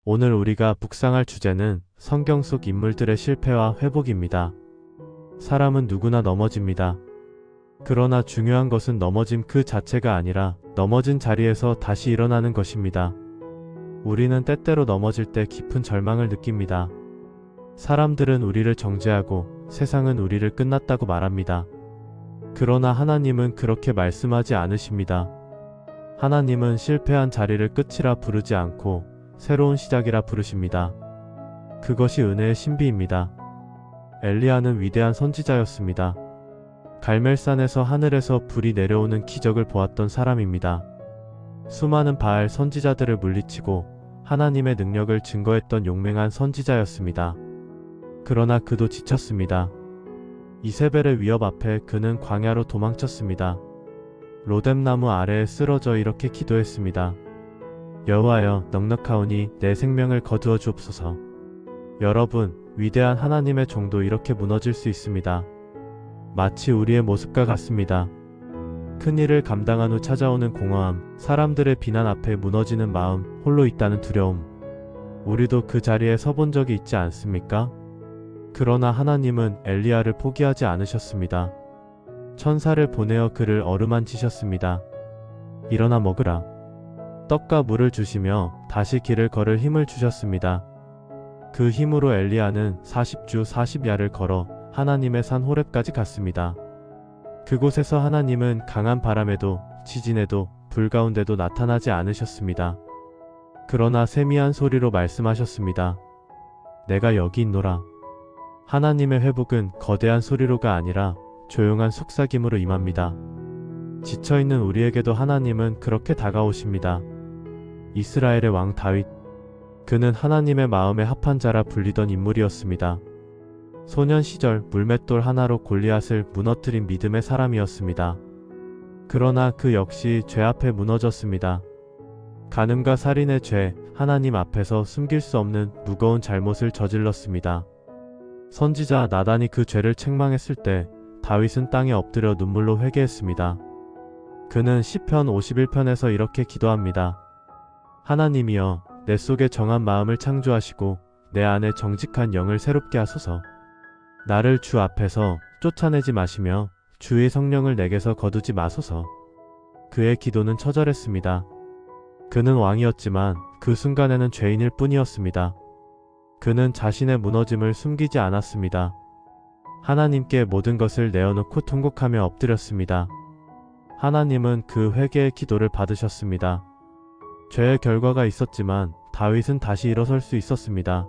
오늘 우리가 묵상할 주제는 성경 속 인물들의 실패와 회복입니다. 사람은 누구나 넘어집니다. 그러나 중요한 것은 넘어짐 그 자체가 아니라 넘어진 자리에서 다시 일어나는 것입니다. 우리는 때때로 넘어질 때 깊은 절망을 느낍니다. 사람들은 우리를 정죄하고 세상은 우리를 끝났다고 말합니다. 그러나 하나님은 그렇게 말씀하지 않으십니다. 하나님은 실패한 자리를 끝이라 부르지 않고 새로운 시작이라 부르십니다. 그것이 은혜의 신비입니다. 엘리야는 위대한 선지자였습니다. 갈멜산에서 하늘에서 불이 내려오는 기적을 보았던 사람입니다. 수많은 바알 선지자들을 물리치고 하나님의 능력을 증거했던 용맹한 선지자였습니다. 그러나 그도 지쳤습니다. 이세벨의 위협 앞에 그는 광야로 도망쳤습니다. 로뎀나무 아래에 쓰러져 이렇게 기도했습니다. 여호와여, 넉넉하오니 내 생명을 거두어 주옵소서. 여러분, 위대한 하나님의 종도 이렇게 무너질 수 있습니다. 마치 우리의 모습과 같습니다. 큰일을 감당한 후 찾아오는 공허함, 사람들의 비난 앞에 무너지는 마음, 홀로 있다는 두려움. 우리도 그 자리에 서본 적이 있지 않습니까? 그러나 하나님은 엘리야를 포기하지 않으셨습니다. 천사를 보내어 그를 어루만지셨습니다. 일어나 먹으라. 떡과 물을 주시며 다시 길을 걸을 힘을 주셨습니다. 그 힘으로 엘리야는 40주 40야를 걸어 하나님의 산 호렙까지 갔습니다. 그곳에서 하나님은 강한 바람에도 지진에도 불 가운데도 나타나지 않으셨습니다. 그러나 세미한 소리로 말씀하셨습니다. 내가 여기 있노라. 하나님의 회복은 거대한 소리로가 아니라 조용한 속삭임으로 임합니다. 지쳐있는 우리에게도 하나님은 그렇게 다가오십니다. 이스라엘의 왕 다윗, 그는 하나님의 마음에 합한 자라 불리던 인물이었습니다. 소년 시절 물맷돌 하나로 골리앗을 무너뜨린 믿음의 사람이었습니다. 그러나 그 역시 죄 앞에 무너졌습니다. 간음과 살인의 죄, 하나님 앞에서 숨길 수 없는 무거운 잘못을 저질렀습니다. 선지자 나단이 그 죄를 책망했을 때 다윗은 땅에 엎드려 눈물로 회개했습니다. 그는 시편 51편에서 이렇게 기도합니다. 하나님이여, 내 속에 정한 마음을 창조하시고 내 안에 정직한 영을 새롭게 하소서. 나를 주 앞에서 쫓아내지 마시며 주의 성령을 내게서 거두지 마소서. 그의 기도는 처절했습니다. 그는 왕이었지만 그 순간에는 죄인일 뿐이었습니다. 그는 자신의 무너짐을 숨기지 않았습니다. 하나님께 모든 것을 내어놓고 통곡하며 엎드렸습니다. 하나님은 그 회개의 기도를 받으셨습니다. 죄의 결과가 있었지만 다윗은 다시 일어설 수 있었습니다.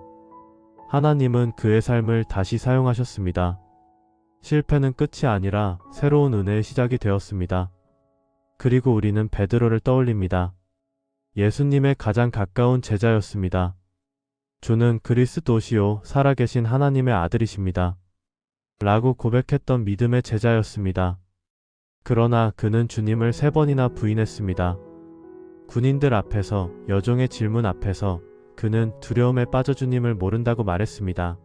하나님은 그의 삶을 다시 사용하셨습니다. 실패는 끝이 아니라 새로운 은혜의 시작이 되었습니다. 그리고 우리는 베드로를 떠올립니다. 예수님의 가장 가까운 제자였습니다. 주는 그리스도시요 살아계신 하나님의 아들이십니다. 라고 고백했던 믿음의 제자였습니다. 그러나 그는 주님을 3번이나 부인했습니다. 군인들 앞에서, 여종의 질문 앞에서 그는 두려움에 빠져 주님을 모른다고 말했습니다.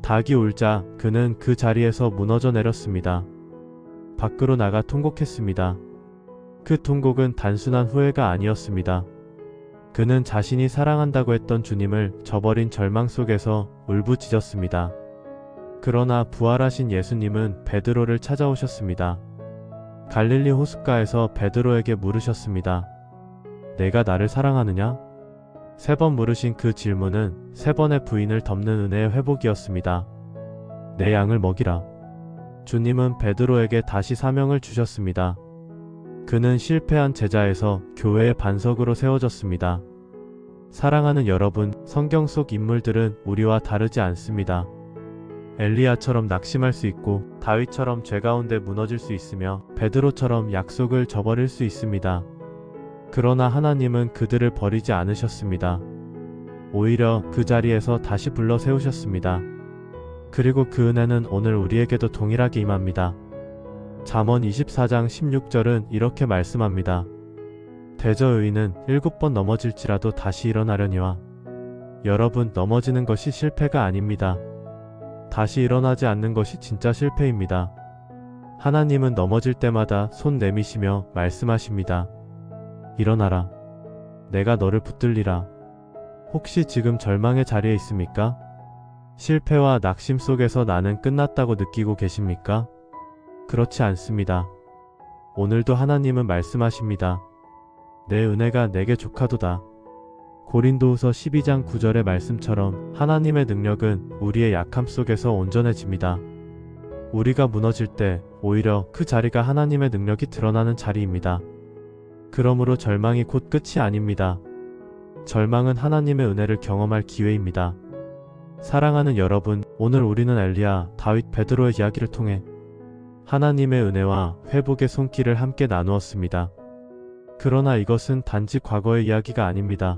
닭이 울자 그는 그 자리에서 무너져 내렸습니다. 밖으로 나가 통곡했습니다. 그 통곡은 단순한 후회가 아니었습니다. 그는 자신이 사랑한다고 했던 주님을 저버린 절망 속에서 울부짖었습니다. 그러나 부활하신 예수님은 베드로를 찾아오셨습니다. 갈릴리 호숫가에서 베드로에게 물으셨습니다. 내가 나를 사랑하느냐? 3번 물으신 그 질문은 3번의 부인을 덮는 은혜의 회복이었습니다. 내 양을 먹이라. 주님은 베드로에게 다시 사명을 주셨습니다. 그는 실패한 제자에서 교회의 반석으로 세워졌습니다. 사랑하는 여러분, 성경 속 인물들은 우리와 다르지 않습니다. 엘리야처럼 낙심할 수 있고 다윗처럼 죄 가운데 무너질 수 있으며 베드로처럼 약속을 저버릴 수 있습니다. 그러나 하나님은 그들을 버리지 않으셨습니다. 오히려 그 자리에서 다시 불러 세우셨습니다. 그리고 그 은혜는 오늘 우리에게도 동일하게 임합니다. 잠언 24장 16절은 이렇게 말씀합니다. 대저 의인은 7번 넘어질지라도 다시 일어나려니와. 여러분, 넘어지는 것이 실패가 아닙니다. 다시 일어나지 않는 것이 진짜 실패입니다. 하나님은 넘어질 때마다 손 내미시며 말씀하십니다. 일어나라. 내가 너를 붙들리라. 혹시 지금 절망의 자리에 있습니까? 실패와 낙심 속에서 나는 끝났다고 느끼고 계십니까? 그렇지 않습니다. 오늘도 하나님은 말씀하십니다. 내 은혜가 내게 족하도다. 고린도후서 12장 9절의 말씀처럼 하나님의 능력은 우리의 약함 속에서 온전해집니다. 우리가 무너질 때 오히려 그 자리가 하나님의 능력이 드러나는 자리입니다. 그러므로 절망이 곧 끝이 아닙니다. 절망은 하나님의 은혜를 경험할 기회입니다. 사랑하는 여러분, 오늘 우리는 엘리야, 다윗, 베드로의 이야기를 통해 하나님의 은혜와 회복의 손길을 함께 나누었습니다. 그러나 이것은 단지 과거의 이야기가 아닙니다.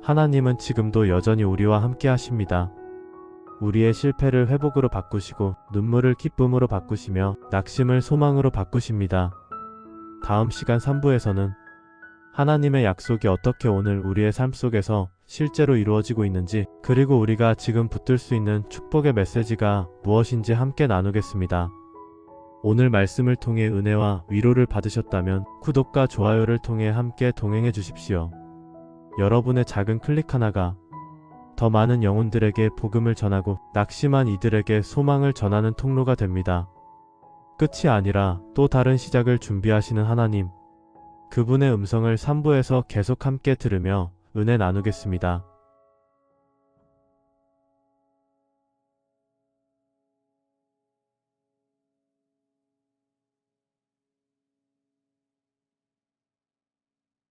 하나님은 지금도 여전히 우리와 함께 하십니다. 우리의 실패를 회복으로 바꾸시고 눈물을 기쁨으로 바꾸시며 낙심을 소망으로 바꾸십니다. 다음 시간 3부에서는 하나님의 약속이 어떻게 오늘 우리의 삶 속에서 실제로 이루어지고 있는지, 그리고 우리가 지금 붙들 수 있는 축복의 메시지가 무엇인지 함께 나누겠습니다. 오늘 말씀을 통해 은혜와 위로를 받으셨다면 구독과 좋아요를 통해 함께 동행해 주십시오. 여러분의 작은 클릭 하나가 더 많은 영혼들에게 복음을 전하고 낙심한 이들에게 소망을 전하는 통로가 됩니다. 끝이 아니라 또 다른 시작을 준비하시는 하나님, 그분의 음성을 3부에서 계속 함께 들으며 은혜 나누겠습니다.